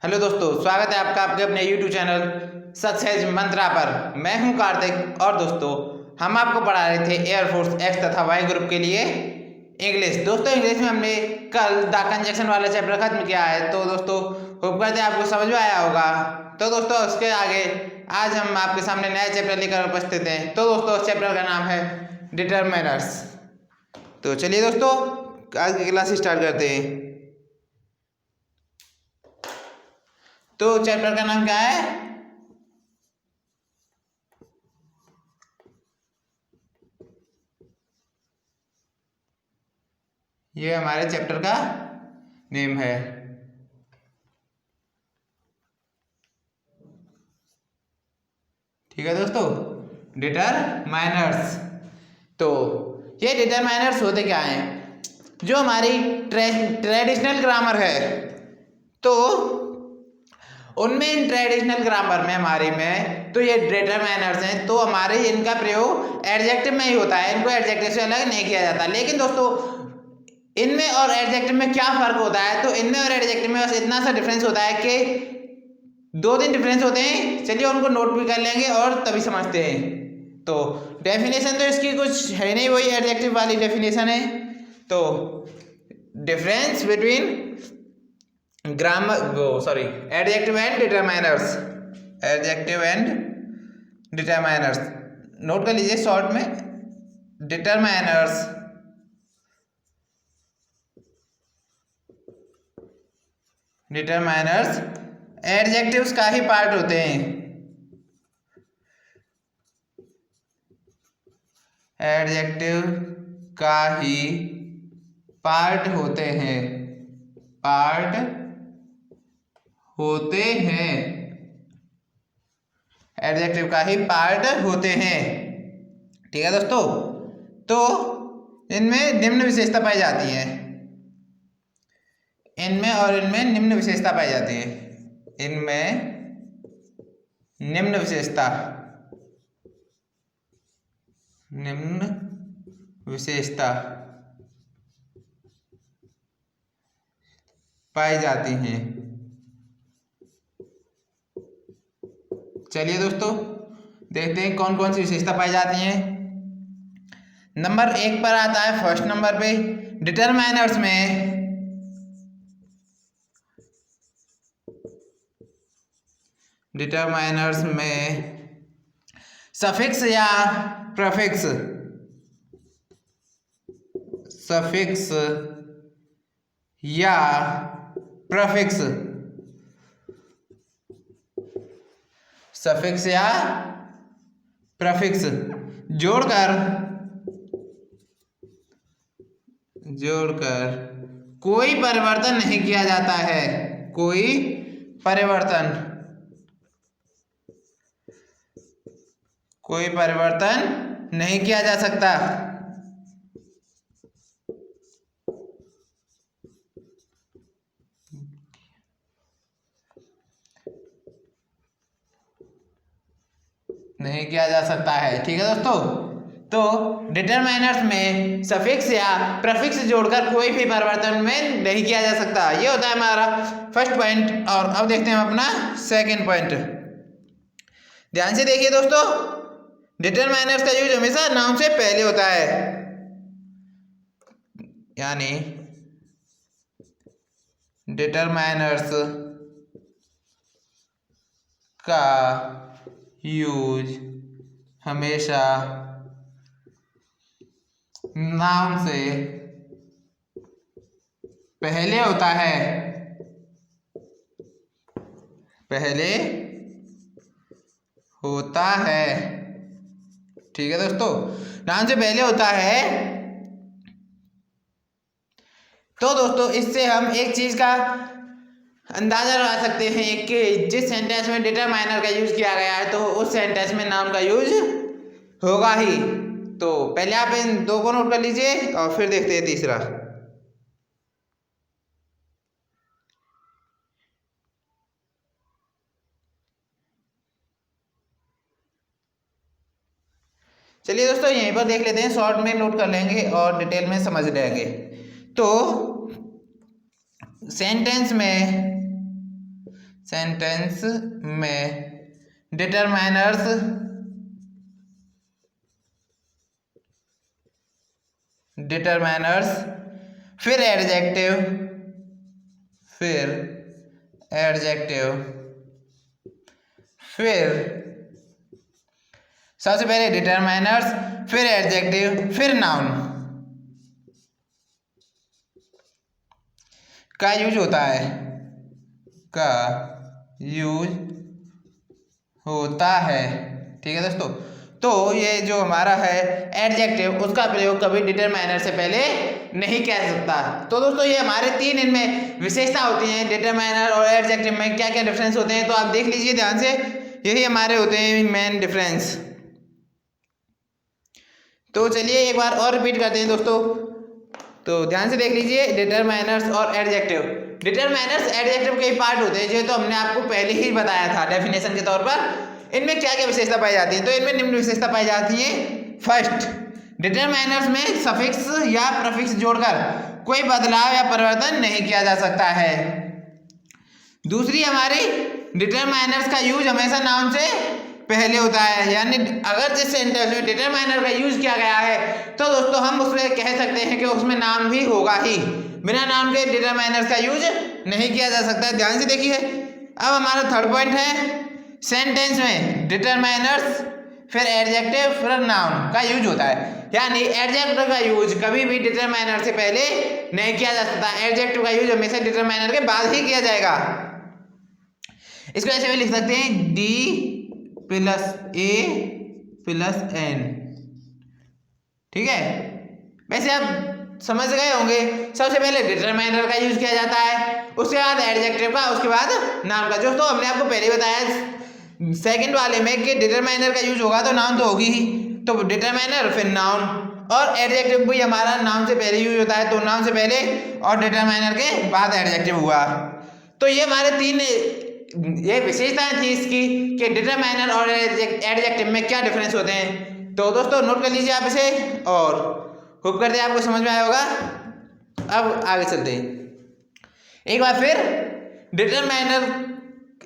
Hello दोस्तों, स्वागत है आपका आपके अपने YouTube चैनल सक्सेस मंत्रा पर। मैं हूं कार्तिक और दोस्तों हम आपको पढ़ा रहे थे एयरफोर्स एक्स तथा वाई ग्रुप के लिए इंग्लिश। दोस्तों इंग्लिश में हमने कल द कंजक्शन वाला चैप्टर खत्म किया है, तो दोस्तों होप करते हैं आपको समझ में आया होगा। तो दोस्तों उसके आगे आज हम आपके सामने नया चैप्टर लेकर उपस्थित हैं। तो दोस्तों उस चैप्टर का नाम है डिटरमिनर्स। तो चलिए दोस्तों आज की क्लास स्टार्ट करते हैं। तो चैप्टर का नाम क्या है? ये हमारे चैप्टर का नेम है। ठीक है दोस्तों, डिटरमाइनर्स। तो ये डिटरमाइनर्स होते क्या हैं? जो हमारी ट्रेडिशनल ग्रामर है, तो उनमें ट्रेडिशनल ग्रामर में हमारे में तो ये डिटरमाइनर्स हैं। तो हमारे इनका प्रयोग एडजेक्टिव में ही होता है, इनको एडजेक्टिव से अलग नहीं किया जाता। लेकिन दोस्तों इनमें और एडजेक्टिव में क्या फर्क होता है? तो इनमें और एडजेक्टिव में बस इतना सा डिफरेंस होता है कि 2-3 डिफरेंस होते हैं। चलिए उनको नोट भी कर लेंगे और तभी समझते हैं। तो डेफिनेशन तो इसकी कुछ है नहीं, वही एडजेक्टिव वाली डेफिनेशन है। तो difference between adjective and determiners. Adjective and determiners note कर लीजिए शॉर्ट में। डिटरमाइनर्स एडजेक्टिव्स का ही पार्ट होते हैं। एडजेक्टिव का ही पार्ट होते हैं, एडजेक्टिव का ही पार्ट होते हैं। ठीक है दोस्तों, तो इनमें निम्न विशेषता पाई जाती है। इनमें निम्न विशेषता पाई जाती है। इनमें निम्न विशेषता पाई जाती हैं। चलिए दोस्तों देखते हैं कौन कौन सी विशेषता पाई जाती हैं। नंबर 1 पर आता है, फर्स्ट नंबर पे डिटरमाइनर्स में सफिक्स या प्रीफिक्स सफिक्स या प्रीफिक्स जोड़कर कोई परिवर्तन नहीं किया जाता है। कोई परिवर्तन नहीं किया जा सकता। है। ठीक है दोस्तों, तो डिटरमाइनर्स में सफिक्स या प्रीफिक्स जोड़कर कोई भी परिवर्तन में नहीं किया जा सकता। ये होता है हमारा फर्स्ट पॉइंट। और अब देखते हैं हम अपना सेकंड पॉइंट। ध्यान से देखिए दोस्तों, डिटरमाइनर्स का यूज हमेशा नाउन से पहले होता है, यानी डिटरमाइनर्स का यूज हमेशा नाउन से पहले होता है। ठीक है दोस्तों, नाउन से पहले होता है। तो दोस्तों इससे हम एक चीज का अंदाजा लगा सकते हैं कि जिस सेंटेंस में डिटरमाइनर का यूज किया गया है तो उस सेंटेंस में नाउन का यूज होगा ही। तो पहले आप इन 2 को नोट कर लीजिए और फिर देखते हैं तीसरा। चलिए दोस्तों यहीं पर देख लेते हैं, शॉर्ट में नोट कर लेंगे और डिटेल में समझ लेंगे। तो सेंटेंस में सेंटेंस में डिटरमाइनर्स फिर एडजेक्टिव फिर सबसे पहले डिटरमाइनर्स फिर एडजेक्टिव फिर नाउन का यूज होता है ठीक है दोस्तों। तो ये जो हमारा है एडजेक्टिव, उसका प्रयोग कभी डिटरमाइनर से पहले नहीं कह सकता। तो दोस्तों ये हमारे तीन इनमें विशेषता होती हैं, डिटरमाइनर और एडजेक्टिव में क्या क्या डिफरेंस होते हैं, तो आप देख लीजिए ध्यान से, यही हमारे होते हैं मेन डिफरेंस। तो चलिए एक बार और रिपीट करते हैं दोस्तों, तो ध्यान से देख लीजिए, डिटरमाइनर्स और एडजेक्टिव। डिटरमाइनर्स एडजेक्टिव के ही पार्ट होते हैं, जो तो हमने आपको पहले ही बताया था डेफिनेशन के तौर पर। इनमें क्या क्या विशेषता पाई जाती है, तो इनमें निम्न विशेषता पाई जाती है। फर्स्ट, डिटरमाइनर्स में सफिक्स या प्रीफिक्स जोड़कर कोई बदलाव या परिवर्तन नहीं किया जा सकता है। दूसरी, हमारी डिटरमाइनर्स का यूज हमेशा नाउन से पहले होता है, यानी अगर जिस सेंटेंस में डिटरमाइनर का यूज किया गया है तो दोस्तों हम उसमें कह सकते हैं कि उसमें नाउन भी होगा ही, बिना नाउन के डिटरमाइनर्स का यूज नहीं किया जा सकता है। ध्यान से देखिए, अब हमारा थर्ड पॉइंट है, सेंटेंस में डिटरमाइनर्स फिर एडजेक्टिव फिर नाउन का यूज होता है, यानी एडजेक्टिव का यूज कभी भी डिटरमाइनर से पहले नहीं किया जा सकता, एडजेक्टिव का यूज हमेशा डिटरमाइनर के बाद ही किया जाएगा। इसको ऐसे भी लिख सकते हैं, डी प्लस ए प्लस एन, ठीक है। वैसे आप समझ गए होंगे, सबसे पहले डिटरमाइनर का यूज किया जाता है, उसके बाद एडजेक्टिव का, उसके बाद नाउन का। जो तो हमने आपको पहले बताया सेकंड वाले में कि डिटरमाइनर का यूज होगा तो नाउन तो होगी ही, तो डिटरमाइनर फिर नाउन, और एडजेक्टिव भी हमारा नाउन से पहले यूज होता है, तो नाउन से पहले और डिटरमाइनर के बाद एडजेक्टिव हुआ। तो ये हमारे तीन ये विशेषताएं थी इसकी कि डिटरमाइनर और एडजेक्टिव में क्या डिफरेंस होते हैं। तो दोस्तों नोट कर लीजिए आप इसे, और होप करते हैं आपको समझ में आया होगा। अब आगे चलते हैं। एक बार फिर, डिटरमाइनर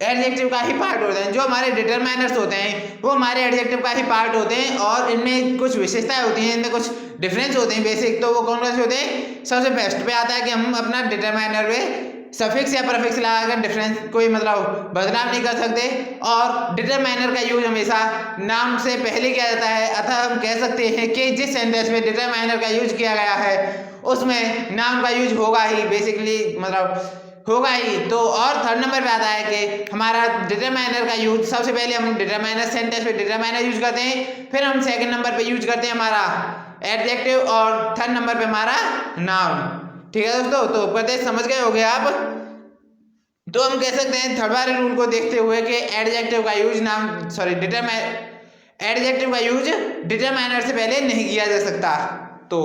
एडजेक्टिव का ही पार्ट होते हैं, जो हमारे डिटरमाइनर्स होते हैं वो हमारे एडजेक्टिव का ही पार्ट होते हैं, और इनमें कुछ विशेषताएं होती हैं, इनमें कुछ डिफरेंस होते हैं बेसिक। तो वो कौन कौन से होते हैं? सबसे बेस्ट पे आता है कि हम अपना डिटरमाइनर में सफिक्स या प्रीफिक्स लगाकर डिफरेंस कोई मतलब बदलाव नहीं कर सकते, और डिटरमाइनर का यूज हमेशा नाउन से पहले किया जाता है। अतः हम कह सकते हैं कि जिस सेंटेंस में डिटरमाइनर का यूज किया गया है उसमें नाउन का यूज होगा ही, बेसिकली मतलब होगा ही। तो और थर्ड नंबर पे आता है कि हमारा डिटरमाइनर का यूज, सबसे पहले हम डिटरमाइनर सेंटेंस में डिटरमाइनर यूज करते हैं, फिर हम सेकंड नंबर पे यूज करते हैं हमारा एडजेक्टिव, और थर्ड नंबर पे हमारा नाउन, ठीक है दोस्तों। तो पहले समझ गए होंगे आप। तो हम कह सकते हैं थर्ड वाले रूल को देखते हुए कि एडजेक्टिव का यूज एडजेक्टिव का यूज डिटरमाइनर से पहले नहीं किया जा सकता। तो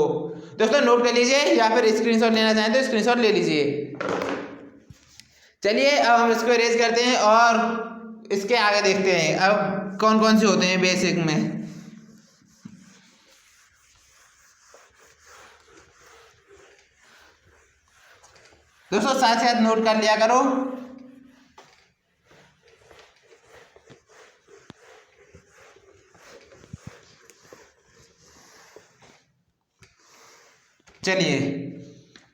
दोस्तों नोट कर लीजिए, या फिर स्क्रीनशॉट लेना चाहें तो स्क्रीनशॉट ले लीजिए। चलिए अब हम इसको इरेज करते हैं और इसके आगे देखते हैं अब कौन कौन से होते हैं बेसिक में। दोस्तों साथ साथ नोट कर लिया करो। चलिए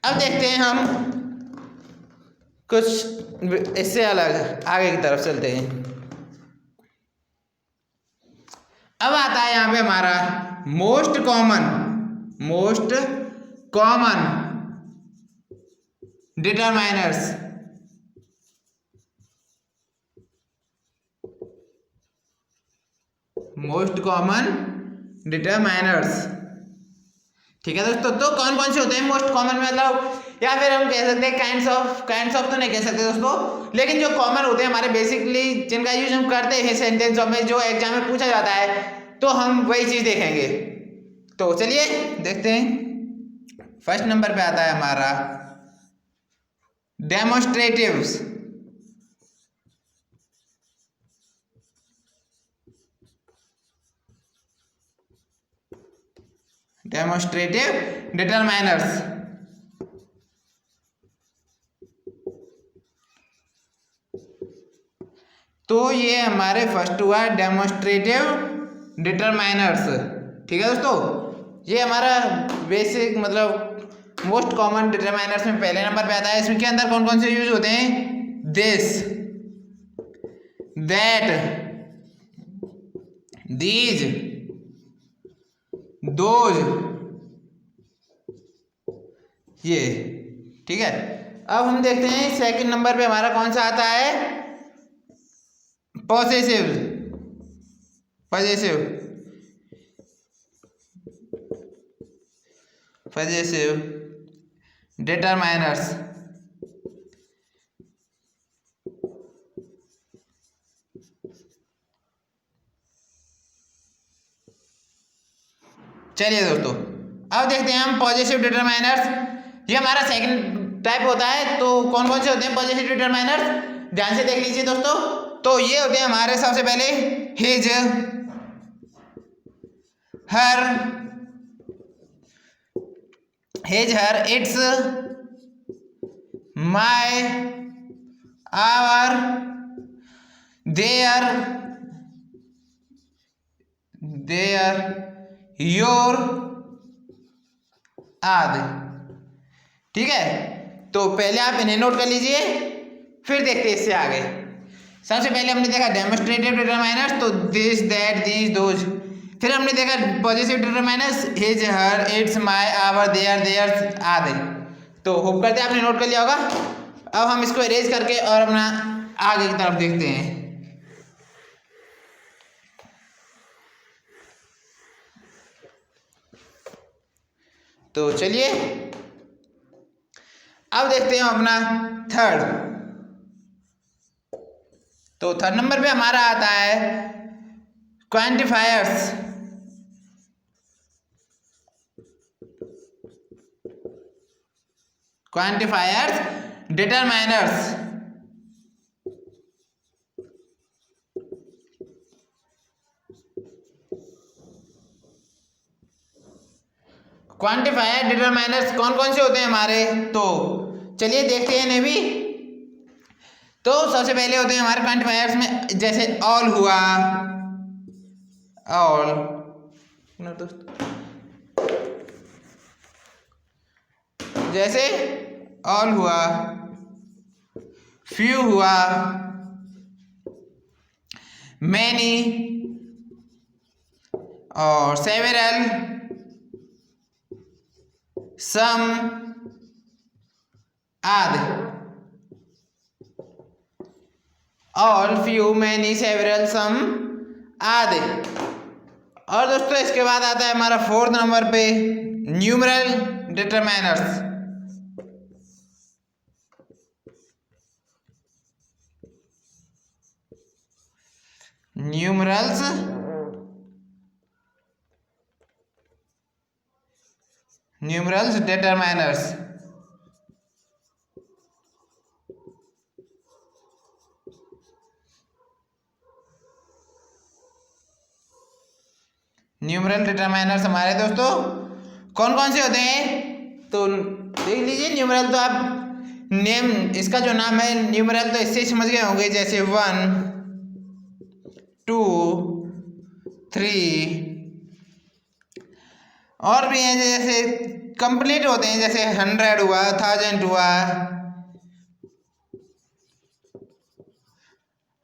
अब देखते हैं हम कुछ इससे अलग, आगे की तरफ चलते हैं। अब आता है यहाँ पे हमारा most common determiners. Most common determiners, ठीक है दोस्तों। तो कौन कौन से होते हैं मोस्ट कॉमन, मतलब या फिर हम कह सकते हैं काइंड्स ऑफ तो नहीं कह सकते दोस्तों, लेकिन जो कॉमन होते हैं हमारे बेसिकली जिनका यूज हम करते हैं सेंटेंस में, जो एग्जाम में पूछा जाता है, तो हम वही चीज देखेंगे। तो चलिए देखते हैं। फर्स्ट नंबर पे आता है हमारा डेमोस्ट्रेटिव्स। डेमोस्ट्रेटिव डिटरमाइनर्स, तो ये हमारे फर्स्ट हुआ डेमोन्स्ट्रेटिव डिटरमाइनर्स। ठीक है दोस्तों, ये हमारा बेसिक मतलब मोस्ट कॉमन डिटरमाइनर्स में पहले नंबर पे आता है। इसमें के अंदर कौन कौन से यूज होते हैं? दिस, दैट, दीज, दोज, ये। ठीक है, अब हम देखते हैं सेकंड नंबर पे हमारा कौन सा आता है? Possessive, possessive, possessive determiners. चलिए दोस्तों, अब देखते हैं हम पॉजिटिव डिटरमाइनर्स। ये हमारा सेकंड टाइप होता है। तो कौन कौन से होते हैं पॉजिटिव डिटरमाइनर्स? ध्यान से देख लीजिए दोस्तों। तो ये होते हैं हमारे सबसे पहले his, her, his, her, its, my, our, their, their, your आदि। ठीक है, तो पहले आप इन्हें नोट कर लीजिए, फिर देखते हैं इससे आगे। सबसे पहले हमने देखा डेमोन्स्ट्रेटिव डिटरमाइनर्स, तो दिस, दैट, दीज, दोज। फिर हमने देखा positive determiners, his, her, its, my, our, their, theirs आदि। तो होप करते हैं आपने नोट कर लिया होगा। अब हम इसको इरेज करके और अपना आगे की तरफ देखते हैं। तो चलिए अब देखते हैं अपना थर्ड। तो थर्ड नंबर पे हमारा आता है quantifiers. Quantifiers determiners. Quantifier determiners कौन कौन से होते हैं हमारे? तो चलिए देखते हैं इन्हें भी। तो सबसे पहले होते हैं हमारे क्वांटिफायर्स में, जैसे ऑल हुआ, ऑल, जैसे ऑल हुआ, फ्यू हुआ, मैनी और सेवरल, सम आदि। ऑल, फ्यू, मैनी, सेवरल, सम आदि। और दोस्तों इसके बाद आता है हमारा फोर्थ नंबर पे numeral determiners. Numerals numerals determiners. Numeral determiners हमारे दोस्तों कौन कौन से होते हैं? तो देख लीजिए, न्यूमरल तो आप नेम, इसका जो नाम है न्यूमरल, तो इससे समझ गए होंगे, जैसे 1, 2, 3 और भी हैं जैसे कंप्लीट होते हैं, जैसे 100 हुआ, 1000 हुआ,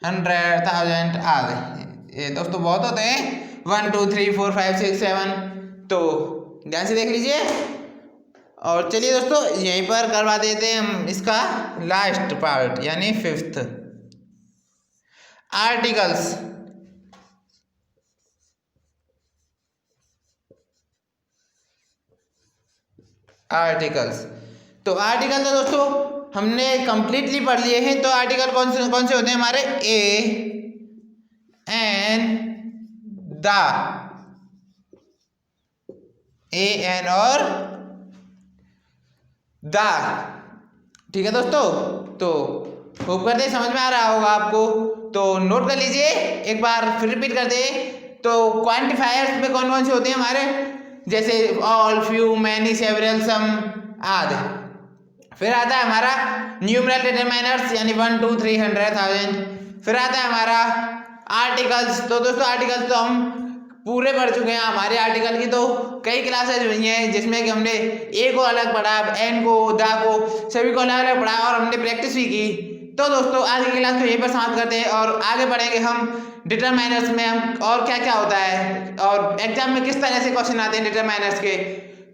100, 1000 आदि। ये दोस्तों बहुत होते हैं, 1, 2, 3, 4, 5, 6, 7। तो ध्यान से देख लीजिए। और चलिए दोस्तों यहीं पर करवा देते हैं हम इसका लास्ट पार्ट, यानी फिफ्थ, आर्टिकल्स। आर्टिकल्स, तो आर्टिकल तो दोस्तों हमने कंप्लीटली पढ़ लिए हैं। तो आर्टिकल कौन से होते हैं हमारे? ए, एन, द, ए, एन और द। ठीक है दोस्तों, तो होप करते हैं समझ में आ रहा होगा आपको। तो नोट कर लीजिए, एक बार फिर रिपीट कर दे। तो क्वांटिफायर्स में कौन कौन से होते हैं हमारे? जैसे ऑल, फ्यू, मैनी, सेवरल, सम आदि। फिर आता है हमारा न्यूमरल डिटरमाइनर्स, यानी 1, 2, 3, 100, 1000। फिर आता है हमारा आर्टिकल्स। तो दोस्तों आर्टिकल्स तो हम पूरे पढ़ चुके हैं। हमारे आर्टिकल की तो कई क्लासेज हुई हैं जिसमें कि हमने ए को अलग पढ़ा, एन को, द को, सभी को अलग अलग पढ़ा और हमने प्रैक्टिस भी की। तो दोस्तों आज की क्लास को यहीं पर समाप्त करते हैं और आगे बढ़ेंगे हम डिटरमाइनर्स में हम और क्या क्या होता है और एग्जाम में किस तरह से क्वेश्चन आते हैं डिटरमाइनर्स के।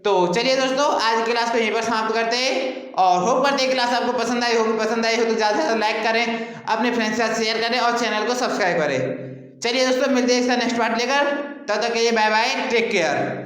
तो चलिए दोस्तों आज की क्लास को यहीं पर समाप्त करते हैं और होप करते हैं क्लास आपको पसंद आई होगी। पसंद आई हो तो ज़्यादा से ज़्यादा लाइक करें, अपने फ्रेंड्स के साथ शेयर करें और चैनल को सब्सक्राइब करें। चलिए दोस्तों मिलते हैं इसका नेक्स्ट पार्ट लेकर, तब तक के लिए बाय बाय, टेक केयर।